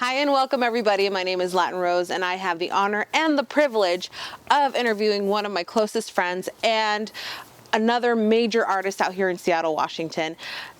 Hi and welcome everybody. My name is LatinRose and I have the honor and the privilege of interviewing one of my closest friends and another major artist out here in Seattle, Washington.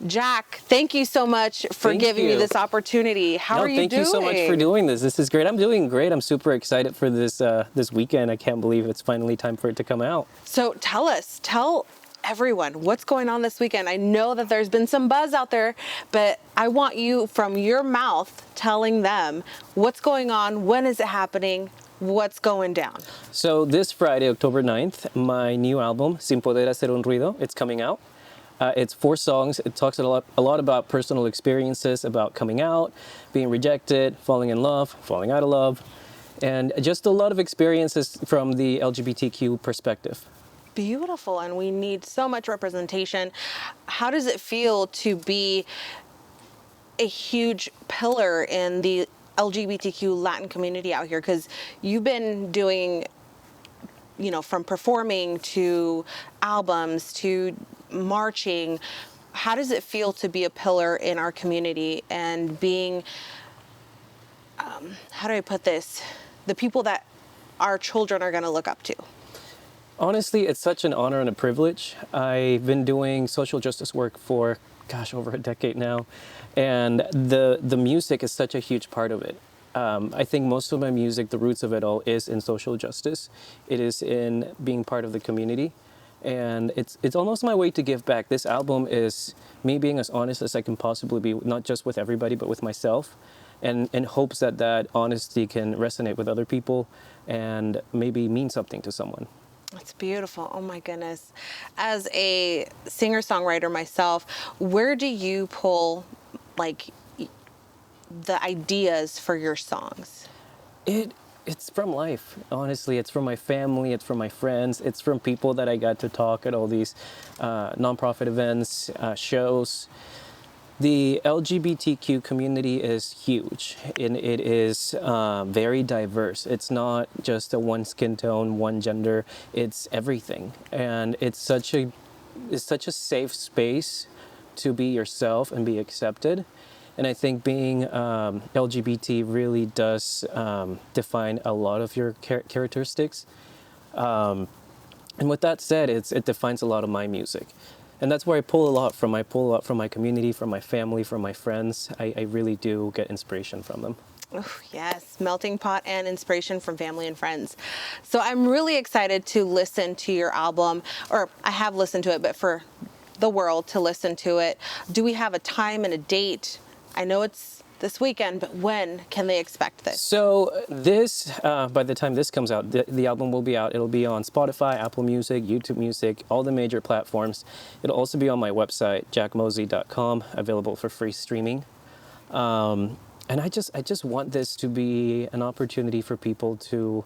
Jack, thank you so much for giving me this opportunity. How are you doing? Thank you so much for doing this. This is great. I'm doing great. I'm super excited for this this weekend. I can't believe it's finally time for it to come out. So tell everyone what's going on this weekend. I know that there's been some buzz out there, but I want you from your mouth telling them what's going on, when is it happening, what's going down. So this Friday, October 9th, my new album, Sin Poder Hacer un Ruido, it's coming out. It's 4 songs. It talks a lot about personal experiences, about coming out, being rejected, falling in love, falling out of love, and just a lot of experiences from the LGBTQ perspective. Beautiful, and we need so much representation. How does it feel to be a huge pillar in the LGBTQ Latin community out here? Because you've been doing, from performing to albums to marching. How does it feel to be a pillar in our community and being, how do I put this, the people that our children are going to look up to? Honestly, it's such an honor and a privilege. I've been doing social justice work for, over a decade now, and the music is such a huge part of it. I think most of my music, the roots of it all, is in social justice. It is in being part of the community, and it's almost my way to give back. This album is me being as honest as I can possibly be, not just with everybody, but with myself, and in hopes that that honesty can resonate with other people and maybe mean something to someone. That's beautiful. Oh my goodness. As a singer-songwriter myself, where do you pull the ideas for your songs? It's from life. Honestly, it's from my family, it's from my friends, it's from people that I got to talk at all these nonprofit events, shows. The LGBTQ community is huge, and it is very diverse. It's not just a one skin tone, one gender. It's everything, and it's such a safe space to be yourself and be accepted. And I think being LGBT really does define a lot of your characteristics. And with that said, it defines a lot of my music. And that's where I pull a lot from. I pull a lot from my community, from my family, from my friends. I really do get inspiration from them. Oh, yes, melting pot and inspiration from family and friends. So I'm really excited to listen to your album, or I have listened to it, but for the world to listen to it. Do we have a time and a date? I know it's this weekend, but when can they expect this? So this, by the time this comes out, the album will be out. It'll be on Spotify, Apple Music, YouTube Music, all the major platforms. It'll also be on my website, jackmozie.com, available for free streaming. And I just want this to be an opportunity for people to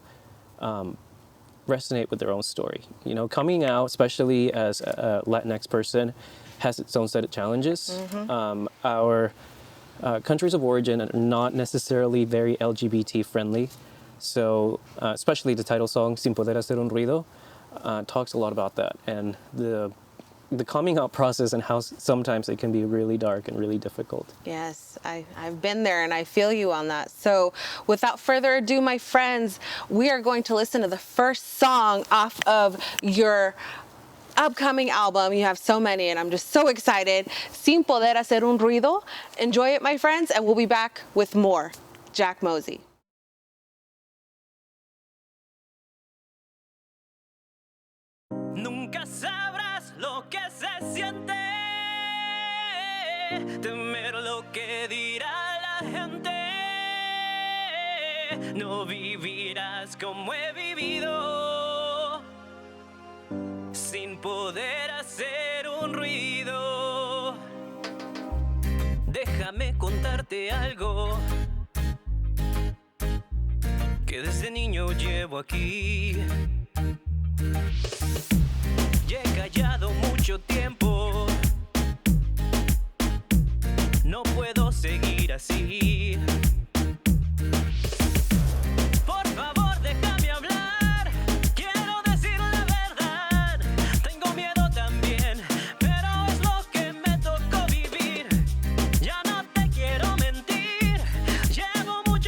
resonate with their own story. Coming out, especially as a Latinx person, has its own set of challenges. Mm-hmm. Our countries of origin are not necessarily very LGBT friendly. So especially the title song, Sin Poder Hacer un Ruido, talks a lot about that. And the coming out process and how sometimes it can be really dark and really difficult. Yes, I've been there and I feel you on that. So without further ado, my friends, we are going to listen to the first song off of your upcoming album. You have so many and I'm just so excited. Sin Poder Hacer un Ruido. Enjoy it, my friends, and we'll be back with more. Jack Mozie. Nunca sabrás lo que se siente, temer lo que dirá la gente. No vivirás como he vivido, sin poder hacer un ruido. Déjame contarte algo que desde niño llevo aquí. Ya he callado mucho tiempo, no puedo seguir así. Por favor, déjame hablar, quiero decir la verdad. Tengo miedo también, pero es lo que me tocó vivir. Ya no te quiero mentir, llevo mucho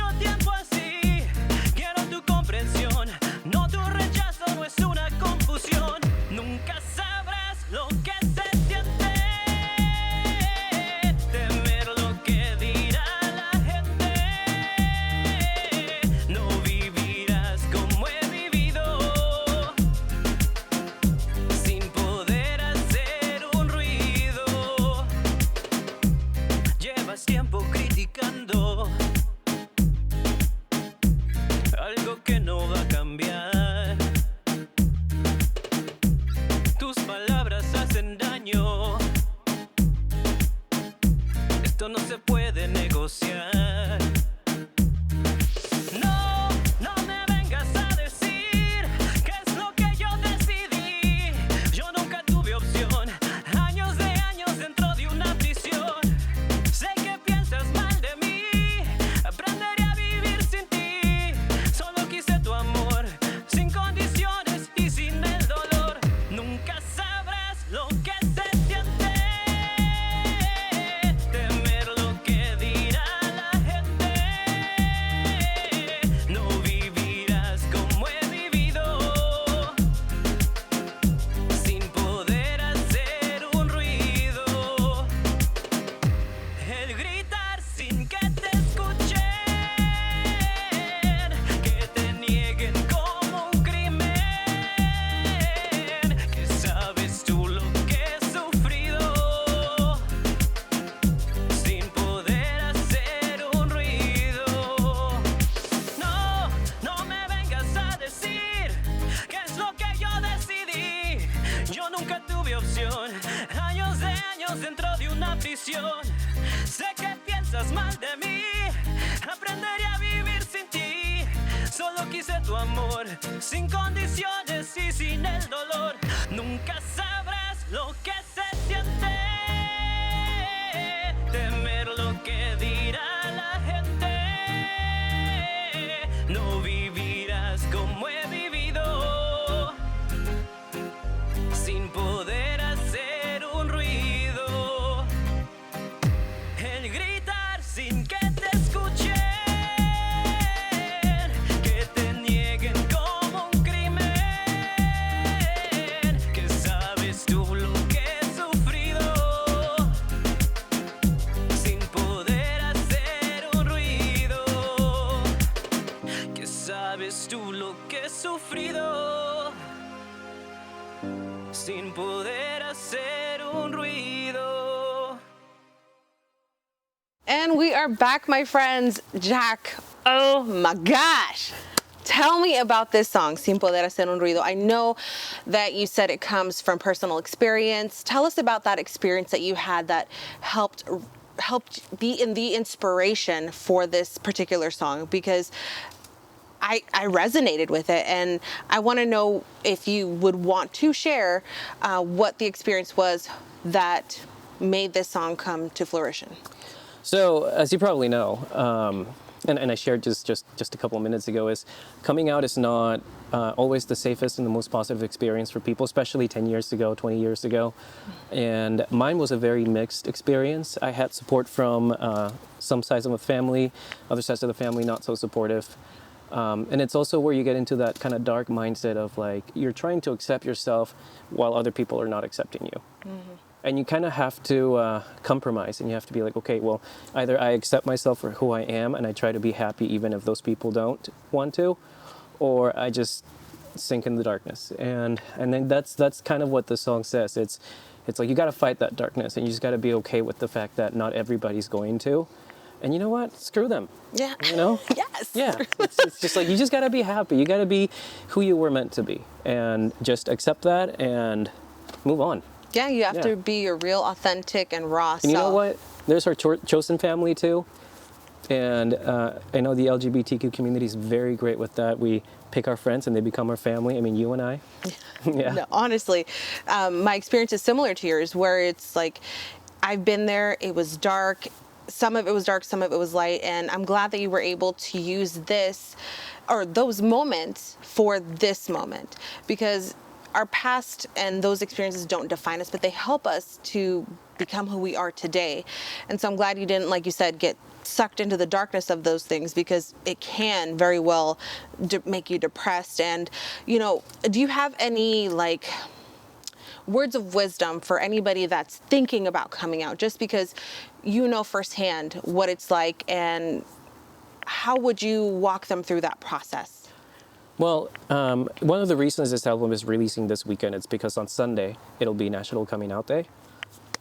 amor, sin condiciones y sin el dolor. Nunca sabrás lo que se siente, temer lo que dirá la gente. No vivirás como he vivido, sin poder hacer un ruido. El gritar sin que te escuchen, que te nieguen como un crimen, que sabes tú lo que he sufrido, sin poder hacer un ruido, que sabes tú lo que he sufrido, sin poder hacer un ruido. And we are back, my friends. Jack, oh my gosh. Tell me about this song, Sin Poder Hacer un Ruido. I know that you said it comes from personal experience. Tell us about that experience that you had that helped be in the inspiration for this particular song, because I resonated with it, and I want to know if you would want to share what the experience was that made this song come to fruition. So, as you probably know, and I shared just a couple of minutes ago, is coming out is not always the safest and the most positive experience for people, especially 10 years ago, 20 years ago. And mine was a very mixed experience. I had support from some sides of the family, other sides of the family not so supportive. And it's also where you get into that kind of dark mindset of like, you're trying to accept yourself while other people are not accepting you. Mm-hmm. And you kind of have to compromise, and you have to be like, okay, well, either I accept myself for who I am and I try to be happy even if those people don't want to, or I just sink in the darkness. And then that's kind of what the song says. It's like you got to fight that darkness, and you just got to be okay with the fact that not everybody's going to. And you know what? Screw them. Yeah. You know? Yes. Yeah. It's just like, you just got to be happy. You got to be who you were meant to be, and just accept that and move on. Yeah, you have to be your real, authentic, and raw self. And you know what? There's our chosen family too. And I know the LGBTQ community is very great with that. We pick our friends and they become our family. I mean, you and I. Yeah. No, honestly, my experience is similar to yours, where it's like, I've been there, it was dark. Some of it was dark, some of it was light. And I'm glad that you were able to use this, or those moments, for this moment. Because our past and those experiences don't define us, but they help us to become who we are today. And so I'm glad you didn't, like you said, get sucked into the darkness of those things, because it can very well make you depressed. And, you know, do you have any like words of wisdom for anybody that's thinking about coming out, just because you know firsthand what it's like, and how would you walk them through that process? Well, one of the reasons this album is releasing this weekend is because on Sunday it'll be National Coming Out Day.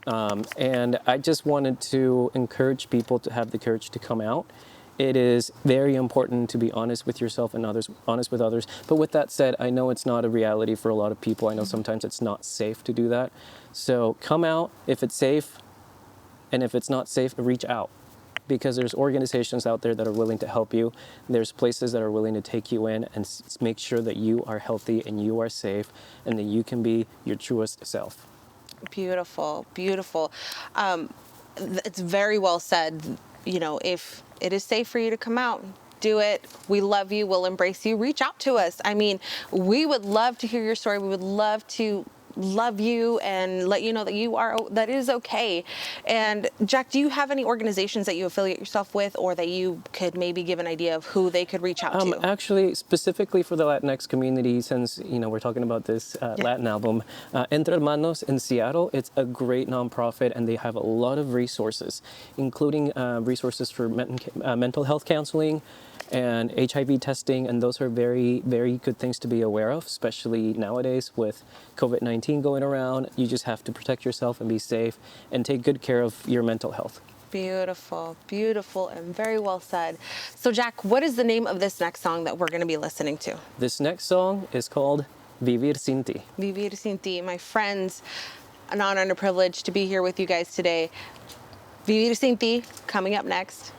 And I just wanted to encourage people to have the courage to come out. It is very important to be honest with yourself and others, honest with others. But with that said, I know it's not a reality for a lot of people. I know sometimes it's not safe to do that. So come out if it's safe, and if it's not safe, reach out. Because there's organizations out there that are willing to help you. There's places that are willing to take you in and make sure that you are healthy and you are safe and that you can be your truest self. Beautiful, beautiful. It's very well said. You know, if it is safe for you to come out, do it. We love you. We'll embrace you. Reach out to us. I mean, we would love to hear your story. We would love to love you and let you know that that is okay. And Jack, do you have any organizations that you affiliate yourself with, or that you could maybe give an idea of who they could reach out to? Actually, specifically for the Latinx community, since we're talking about this Latin album, Entre Hermanos in Seattle, it's a great nonprofit, and they have a lot of resources, including resources for mental health counseling and HIV testing, and those are very, very good things to be aware of, especially nowadays with COVID-19 going around. You just have to protect yourself and be safe and take good care of your mental health. Beautiful, beautiful, and very well said. So Jack, what is the name of this next song that we're going to be listening to? This next song is called Vivir Sin Ti. Vivir Sin Ti. My friends, an honor and a privilege to be here with you guys today. Vivir Sin Ti, coming up next.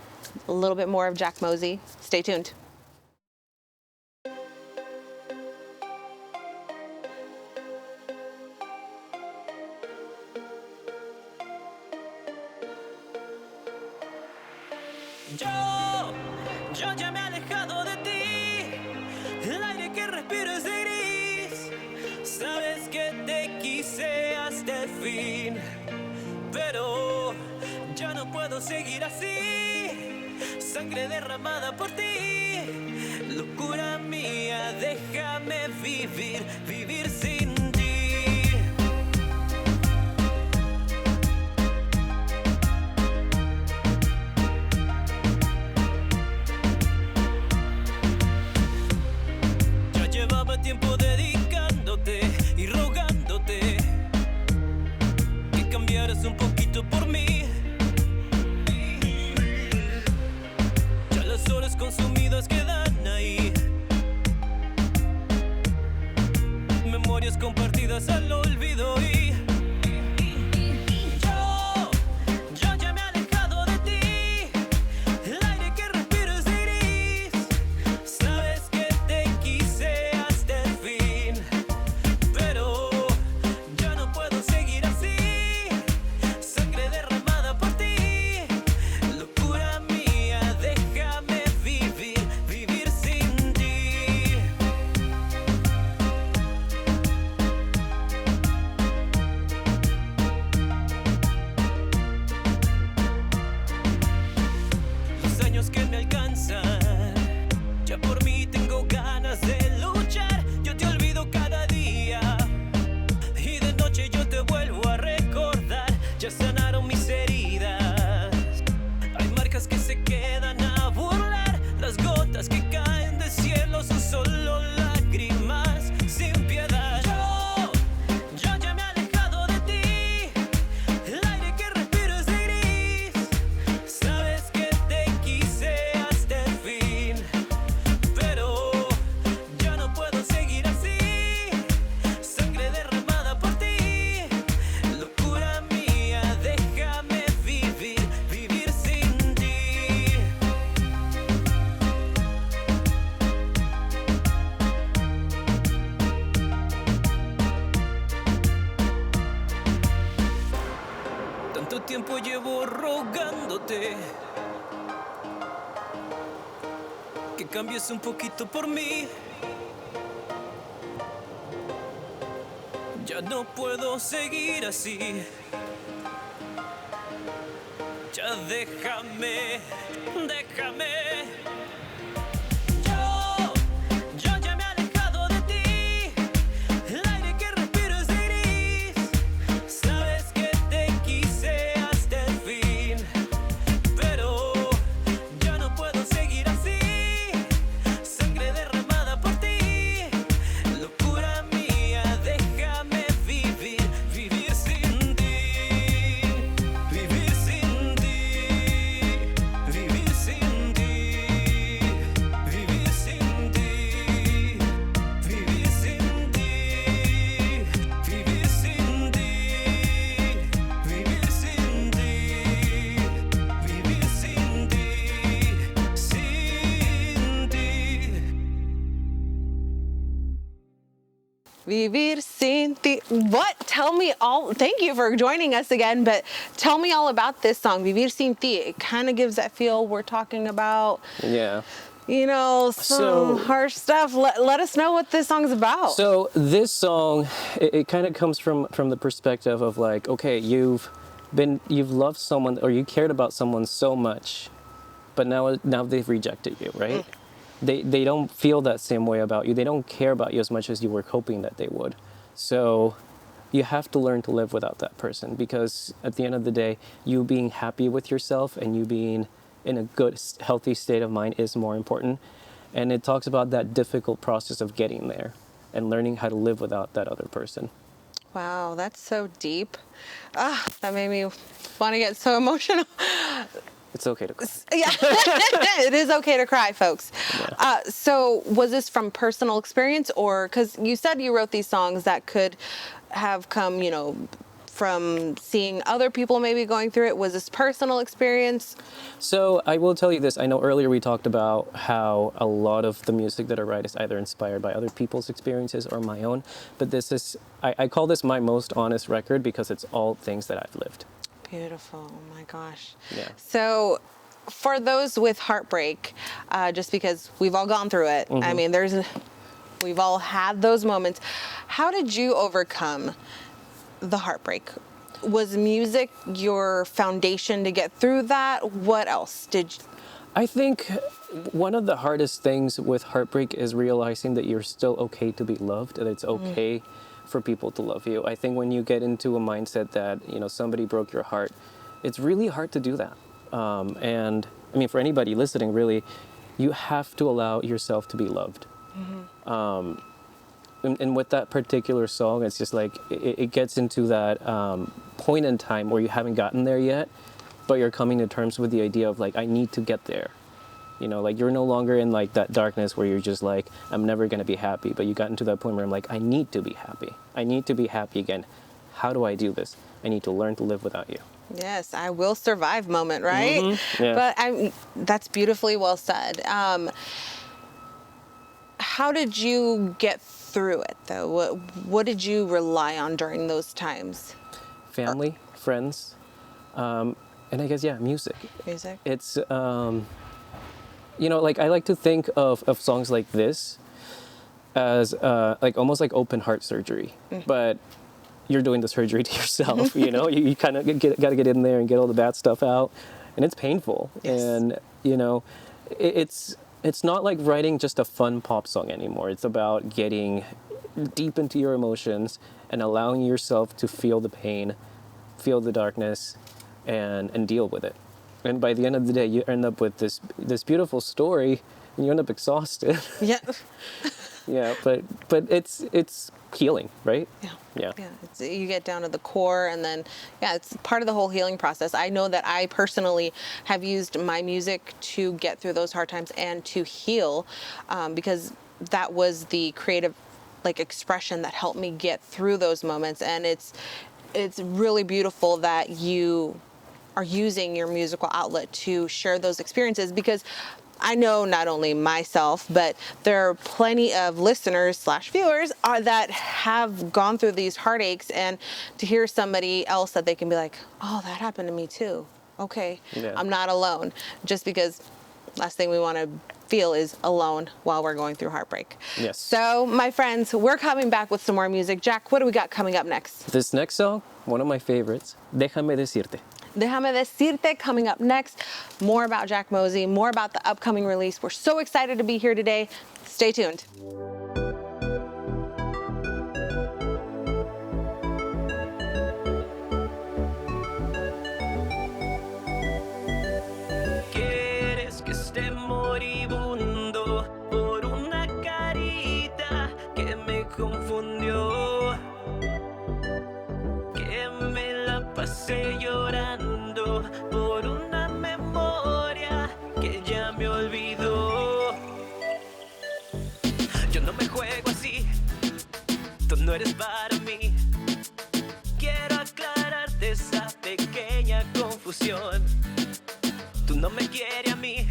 A little bit more of Jack Mozie. Stay tuned. Yo ya me he alejado de ti, el aire que respiro es de gris. Sabes que te quise hasta el fin, pero ya no puedo seguir así. Sangre derramada por ti, locura mía, déjame vivir, vivir sin ti. Ya llevaba tiempo dedicándote y rogándote que cambiaras un poquito por mí. Ya las horas consumidas quedan ahí, memorias compartidas al olvido y yo ya me he alejado de ti, el aire que respiro es de gris. Sabes que te quise hasta el fin, pero ya no puedo seguir así. Sangre derramada por ti, locura mía, déjame vivir, vivir sin ti. Los años que me alcanzan, ya por mí tengo ganas de luchar. Yo te olvido cada día y de noche yo te vuelvo a recordar. Ya sanaron mis heridas, hay marcas que se quedan a burlar. Las gotas que caen del cielo son solo lágrimas sin piedad. Yo ya me he alejado de ti, el aire que respiro es de gris. Sabes que te quise hasta el fin, pero ya no puedo seguir así. Sangre derramada por ti, locura mía, déjame vivir, vivir sin ti. Tanto tiempo llevo rogándote que cambies un poquito por mí. Ya no puedo seguir así. Ya déjame, déjame. Yo ya me he alejado de ti, el aire que respiro es de gris. Sabes que te quise hasta el fin, pero ya no puedo seguir así. Sangre derramada por ti, locura mía, déjame vivir, vivir sin ti. Vivir sin ti, vivir sin ti, vivir sin ti, vivir sin ti, vivir sin ti, vivir sin ti, vivir sin ti, sin ti. Vivir sin ti. What? Tell me all. Thank you for joining us again, but tell me all about this song, Vivir sin ti. It kind of gives that feel we're talking about, Yeah. you know, some So- harsh stuff. Let us know what this song's about. So this song, it kind of comes from the perspective of like, okay, you've loved someone or you cared about someone so much, but now they've rejected you, right? They don't feel that same way about you. They don't care about you as much as you were hoping that they would. So you have to learn to live without that person, because at the end of the day, you being happy with yourself and you being in a good, healthy state of mind is more important. And it talks about that difficult process of getting there and learning how to live without that other person. Wow, that's so deep. Ah, that made me want to get so emotional. It's okay to cry. Yeah, it is okay to cry, folks. So was this from personal experience, or because you said you wrote these songs that could have come, you know, from seeing other people maybe going through it? Was this personal experience? So I will tell you this. I know earlier we talked about how a lot of the music that I write is either inspired by other people's experiences or my own. But this is, I call this my most honest record because it's all things that I've lived. Beautiful. Oh my gosh. Yeah. So For those with heartbreak, just because we've all gone through it. I mean, we've all had those moments. How did you overcome the heartbreak? Was music your foundation to get through that? What else did you... I think one of the hardest things with heartbreak is realizing that you're still okay to be loved, that it's okay for people to love you. I think when you get into a mindset that, somebody broke your heart, it's really hard to do that. And I mean, for anybody listening, really, you have to allow yourself to be loved. And with that particular song, it's just like, it gets into that point in time where you haven't gotten there yet, but you're coming to terms with the idea of like, I need to get there. Like you're no longer in like that darkness where you're just like, I'm never going to be happy. But you got into that point where I'm like, I need to be happy. I need to be happy again. How do I do this? I need to learn to live without you. Yes, I will survive moment, right? Yeah. But that's beautifully well said. How did you get through it, though? What did you rely on during those times? Family, friends, and I guess, music. Music? It's, like I like to think of songs like this as like almost like open heart surgery, but you're doing the surgery to yourself, you kind of got to get in there and get all the bad stuff out, and it's painful. Yes. And, it's not like writing just a fun pop song anymore. It's about getting deep into your emotions and allowing yourself to feel the pain, feel the darkness, and deal with it. And by the end of the day, you end up with this beautiful story, and you end up exhausted. Yeah. Yeah, but it's healing, right? Yeah. You get down to the core, and then, it's part of the whole healing process. I know that I personally have used my music to get through those hard times and to heal, because that was the creative, expression that helped me get through those moments. And it's really beautiful that you are using your musical outlet to share those experiences, because I know not only myself, but there are plenty of listeners / viewers that have gone through these heartaches, and to hear somebody else that they can be like, oh, that happened to me too. Okay, I'm not alone. Just because last thing we want to feel is alone while we're going through heartbreak. Yes. So, my friends, we're coming back with some more music. Jack, what do we got coming up next? This next song, one of my favorites, Déjame Decirte. Déjame Decirte, coming up next. More about Jack Mozie, more about the upcoming release. We're so excited to be here today. Stay tuned. Quieres que esté moribundo por una carita que me confundió, que me la pasé llorando por una memoria que ya me olvidó. Yo no me juego así, tú no eres para mí. Quiero aclararte esa pequeña confusión. Tú no me quieres a mí,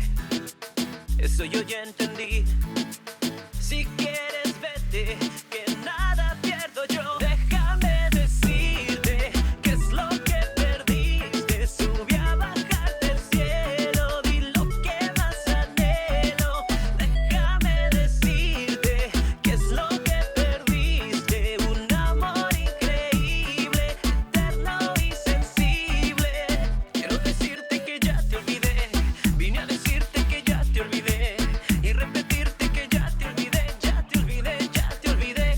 eso yo ya entendí. Si quieres vete, que nada pierdo yo. Déjame decirte qué es lo que perdiste. Subí a bajar del cielo, di lo que más anhelo. Déjame decirte qué es lo que perdiste. Un amor increíble, eterno y sensible. Quiero decirte que ya te olvidé. Vine a decirte que ya te olvidé. Y repetirte que ya te olvidé, ya te olvidé, ya te olvidé.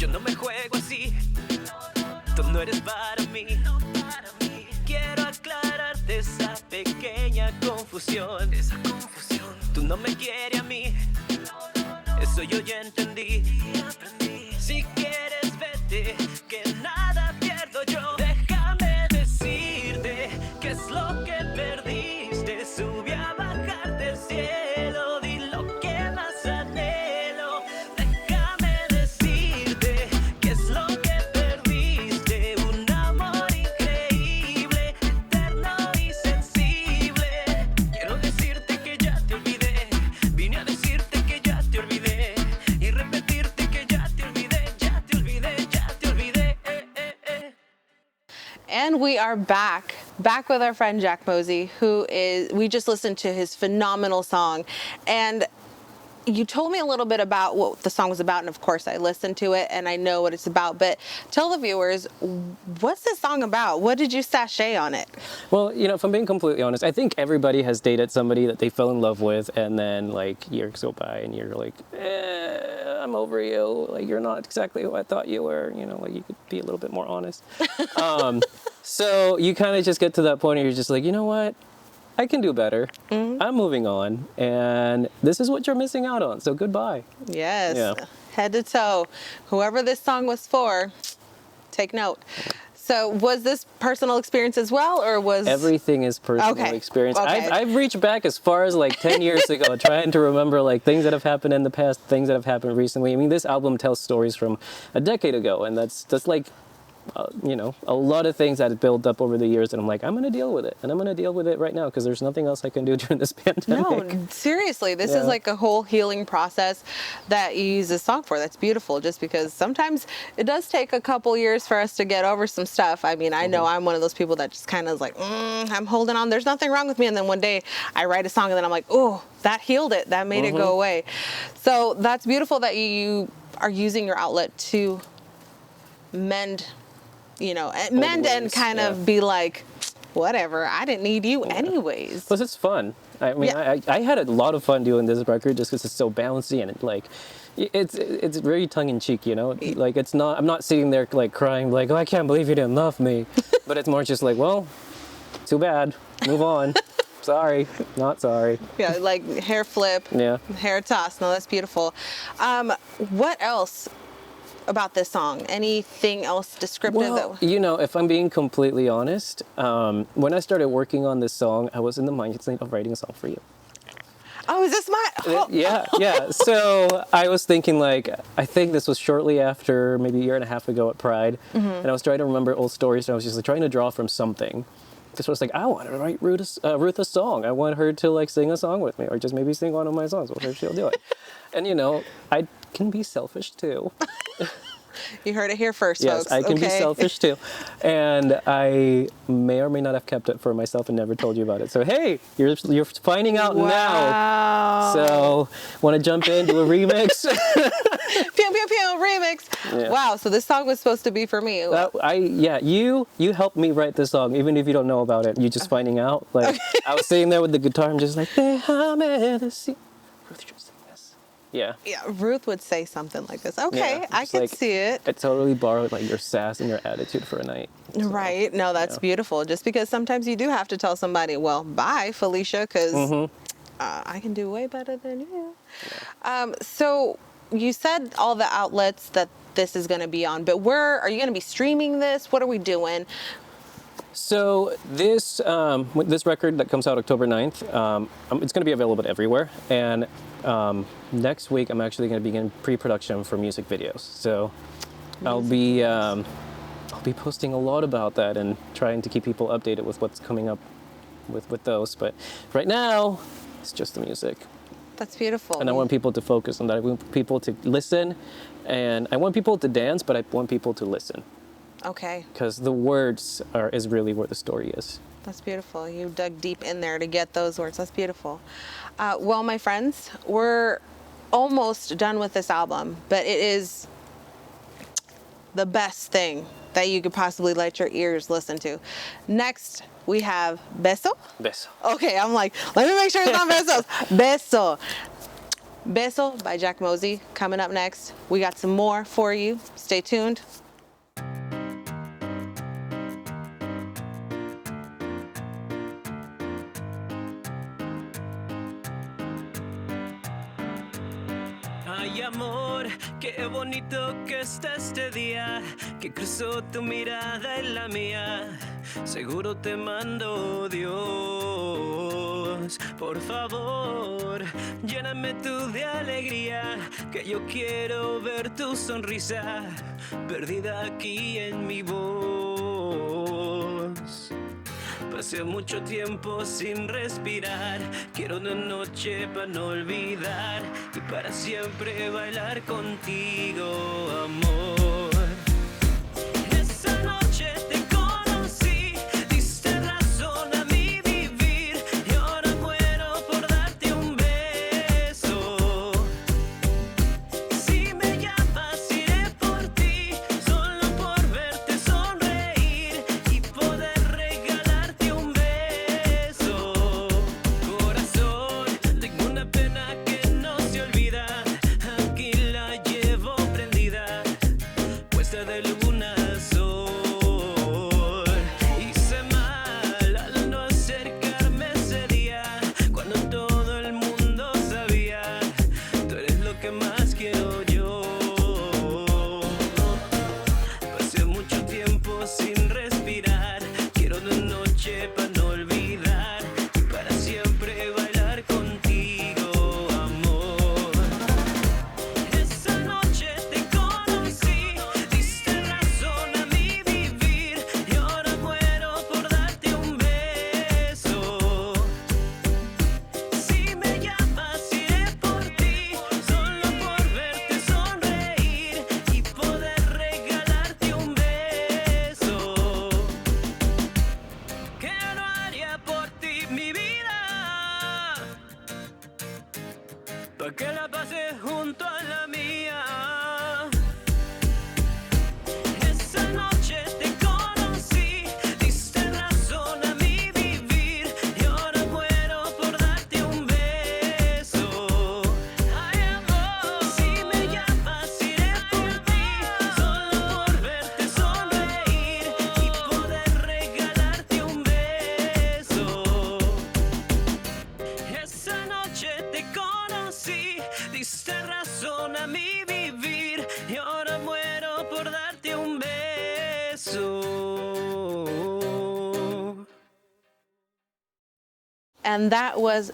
Yo no me juego así. Tú no eres para mí. Quiero aclararte esa pequeña confusión. Tú no me quieres a mí. Eso yo ya entendí. Si quieres vete, que nada pierdo yo. Déjame decirte qué es lo que perdiste. Subí a bajar del cielo, di lo que más anhelo. Déjame decirte qué es lo que perdiste. Un amor increíble, eterno y sensible. Quiero decirte que ya te olvidé. Vine a decirte que ya te olvidé. Y repetirte que ya te olvidé, ya te olvidé, ya te olvidé. And we are back with our friend Jack Mozie, we just listened to his phenomenal song. And you told me a little bit about what the song was about, and of course I listened to it and I know what it's about, but tell the viewers, what's this song about? What did you sashay on it? Well, if I'm being completely honest, I think everybody has dated somebody that they fell in love with, and then like years go by and you're like, I'm over you. Like, you're not exactly who I thought you were. Like, you could be a little bit more honest. So you kind of just get to that point where you're just like, you know what? I can do better. Mm-hmm. I'm moving on, and this is what you're missing out on. So goodbye. Yes, yeah. Head to toe. Whoever this song was for, take note. So was this personal experience as well, or was... Everything is personal experience. Okay. I've reached back as far as like 10 years ago, trying to remember like things that have happened in the past, things that have happened recently. I mean, this album tells stories from a decade ago, and that's like, a lot of things that have built up over the years, and I'm like, I'm going to deal with it, and I'm going to deal with it right now because there's nothing else I can do during this pandemic. No, seriously, this is like a whole healing process that you use this song for. That's beautiful, just because sometimes it does take a couple years for us to get over some stuff. I mean, I know I'm one of those people that just kind of like, I'm holding on. There's nothing wrong with me. And then one day I write a song and then I'm like, oh, that healed it. That made it go away. So that's beautiful that you are using your outlet to mend and kind of be like, whatever, I didn't need you anyways. Plus, it's fun. I mean, I had a lot of fun doing this record just because it's so bouncy and it's very tongue-in-cheek, Like, it's not, I'm not sitting there like crying like, oh, I can't believe you didn't love me. But it's more just like, well, too bad, move on. Sorry, not sorry. Yeah, like hair flip, hair toss. No, that's beautiful. What else about this song? Anything else descriptive? Well, if I'm being completely honest, when I started working on this song, I was in the mindset of writing a song for you. Oh, is this my... Oh. Yeah. So I was thinking, like, I think this was shortly after, maybe a year and a half ago at Pride, and I was trying to remember old stories, and I was just like trying to draw from something. This was like, I want to write Ruth a song. I want her to like sing a song with me, or just maybe sing one of my songs with her. She'll do it. And I can be selfish too. You heard it here first, yes, folks. I can be selfish too. And I may or may not have kept it for myself and never told you about it. So, hey, you're finding out now. So, want to jump in, do a remix? Pew, pew, pew, remix. Yeah. Wow, so this song was supposed to be for me. You helped me write this song, even if you don't know about it. You just finding out. Like, I was sitting there with the guitar and just like, Ruth should sing this. Yeah, Ruth would say something like this. Okay, I can see it. I totally borrowed like your sass and your attitude for a night. So, right. No, that's beautiful. Just because sometimes you do have to tell somebody, well, bye, Felicia, because I can do way better than you. Yeah. So you said all the outlets that this is going to be on, but where are you going to be streaming this? What are we doing? So this record that comes out October 9th, it's going to be available everywhere. And next week, I'm actually going to begin pre-production for music videos. So I'll be posting a lot about that and trying to keep people updated with what's coming up with those. But right now, it's just the music. That's beautiful. And I want people to focus on that. I want people to listen, and I want people to dance, but I want people to listen. Okay. Because the words is really where the story is. That's beautiful. You dug deep in there to get those words. That's beautiful. Well, my friends, we're almost done with this album, but it is the best thing that you could possibly let your ears listen to. Next, we have Beso. Beso. Okay, I'm like, let me make sure it's not Besos. Beso. Beso by Jack Mozie coming up next. We got some more for you. Stay tuned. Ay amor, qué bonito que está este día, que cruzó tu mirada en la mía. Seguro te mando Dios. Por favor, lléname tú de alegría, que yo quiero ver tu sonrisa perdida aquí en mi voz. Pasé mucho tiempo sin respirar. Quiero una noche para no olvidar y para siempre bailar contigo, amor. Esa noche te conocí, diste razón a mi vivir y ahora muero por darte un beso. Si me llamas iré por ti, solo por verte sonreír y poder regalarte un beso. Corazón, tengo una pena que no se olvida, aquí la llevo prendida, puesta de luna a sol. Hice mal al no acercarme ese día, cuando todo el mundo sabía, tú eres lo que más quiero yo. Pasé mucho tiempo sin respirar, quiero una noche para no olvidar y para siempre bailar contigo, amor. Esa noche te conocí, diste razón a mi vivir y ahora muero por darte un beso. Si me llamas iré por ti, solo por verte sonreír y poder regalarte un beso. ¿Qué no haría por ti mi vida? Pa' que la pase junto a la mía. Esa noche te conocí, diste razón a mi vivir y ahora muero por darte un beso. Ay amor, si me llamas iré por ti, solo por verte sonreír y poder regalarte un beso. Esa noche te conocí, diste razón a mi vivir y ahora muero por darte un beso. And that was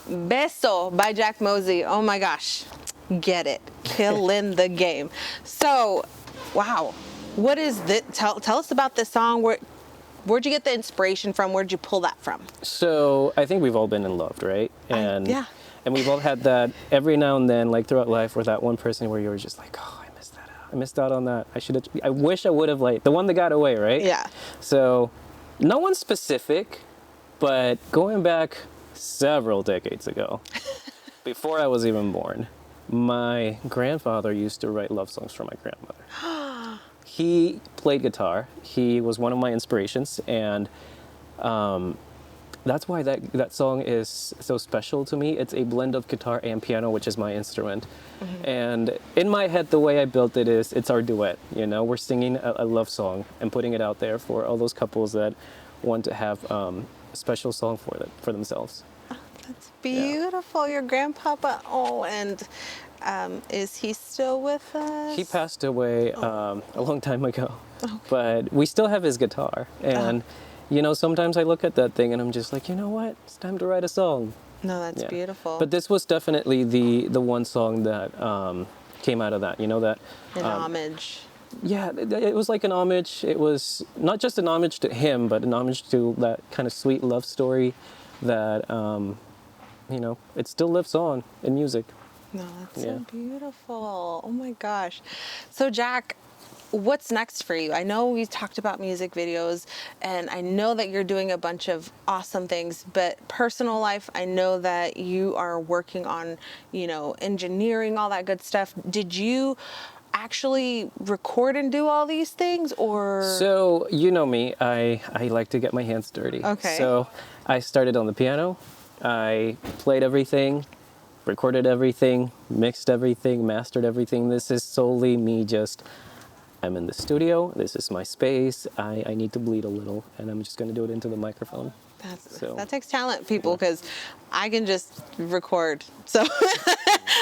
Beso by Jack Mozie. Oh my gosh. Get it. Killing the game. So, wow. What is this? Tell us about this song. Where'd you get the inspiration from? Where'd you pull that from? So I think we've all been in love, right? And yeah. and we've all had that every now and then, like throughout life, where that one person where you were just like, oh, I missed that out. I missed out on that. I wish I would have, like, the one that got away, right? Yeah. So no one specific, but going back several decades ago, before I was even born, my grandfather used to write love songs for my grandmother. He played guitar. He was one of my inspirations, and that's why that song is so special to me. It's a blend of guitar and piano, which is my instrument. And in my head, the way I built it is, it's our duet. You know, we're singing a love song and putting it out there for all those couples that want to have a special song for themselves. That's beautiful. Your grandpapa. Oh, and is he still with us? He passed away a long time ago, but we still have his guitar. And you know, sometimes I look at that thing and I'm just like, you know what? It's time to write a song. No, that's Yeah. beautiful. But this was definitely the one song that came out of that. You know that. An homage. Yeah, it was like an homage. It was not just an homage to him, but an homage to that kind of sweet love story that you know, it still lives on in music. No, that's Yeah. so beautiful. Oh my gosh. So Jack, what's next for you? I know we talked about music videos and I know that you're doing a bunch of awesome things, but personal life, I know that you are working on, you know, engineering, all that good stuff. Did you actually record and do all these things, or? So, you know me, I like to get my hands dirty. Okay. So I started on the piano. I played everything. recorded everything, mixed everything, mastered everything. This is solely me just, I'm in the studio, this is my space, I need to bleed a little, and I'm just going to do it into the microphone. That takes talent, people, because I can just record. So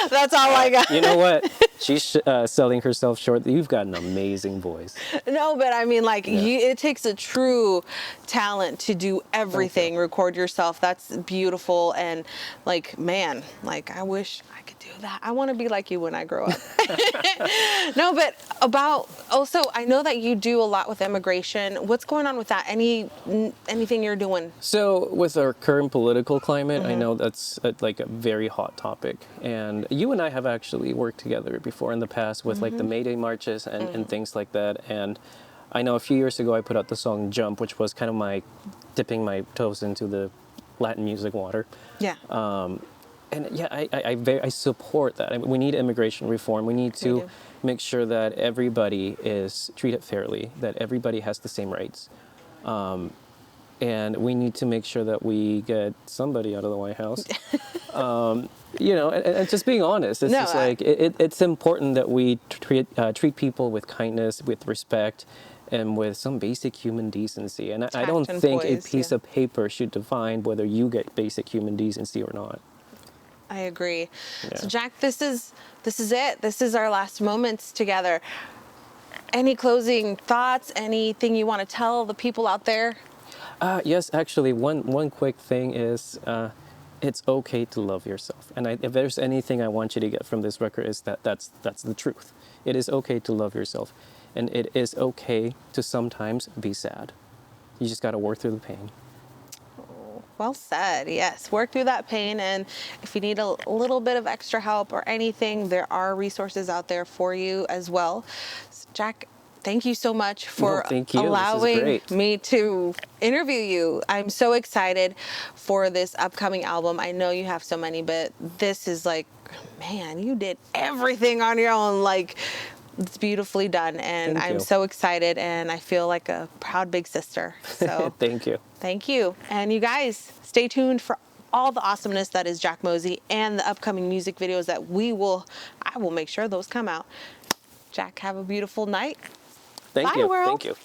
that's all I got. You know what? She's selling herself short. You've got an amazing voice. No, but I mean, like, it takes a true talent to do everything, record yourself. That's beautiful. And, like, man, like, I wish I could do that. I want to be like you when I grow up. No, but also, I know that you do a lot with immigration. What's going on with that? Anything you're doing? So with our current political climate, I know that's like a very hot topic. And you and I have actually worked together before in the past with like the May Day marches and things like that. And I know a few years ago I put out the song Jump, which was kind of my dipping my toes into the Latin music water. Yeah. And yeah, I support that. I mean, we need immigration reform. We need to make sure that everybody is treated fairly, that everybody has the same rights. And we need to make sure that we get somebody out of the White House. You know, and just being honest, it's just like it's important that we treat people with kindness, with respect, and with some basic human decency. And I don't think a piece of paper should define whether you get basic human decency or not. I agree. Yeah. So Jack, this is it. This is our last moments together. Any closing thoughts? Anything you want to tell the people out there? Yes, actually, one quick thing is it's okay to love yourself. And if there's anything I want you to get from this record is that's the truth. It is okay to love yourself. And it is okay to sometimes be sad. You just got to work through the pain. Well said. Yes, work through that pain, and if you need a little bit of extra help or anything, there are resources out there for you as well. So Jack, thank you so much for allowing me to interview you. I'm so excited for this upcoming album. I know you have so many, but this is like, man, you did everything on your own. Like, it's beautifully done, and I'm so excited, and I feel like a proud big sister. So Thank you. Thank you. And you guys, stay tuned for all the awesomeness that is Jack Mozie and the upcoming music videos that I will make sure those come out. Jack, have a beautiful night. Thank Bye, you. world. Thank you.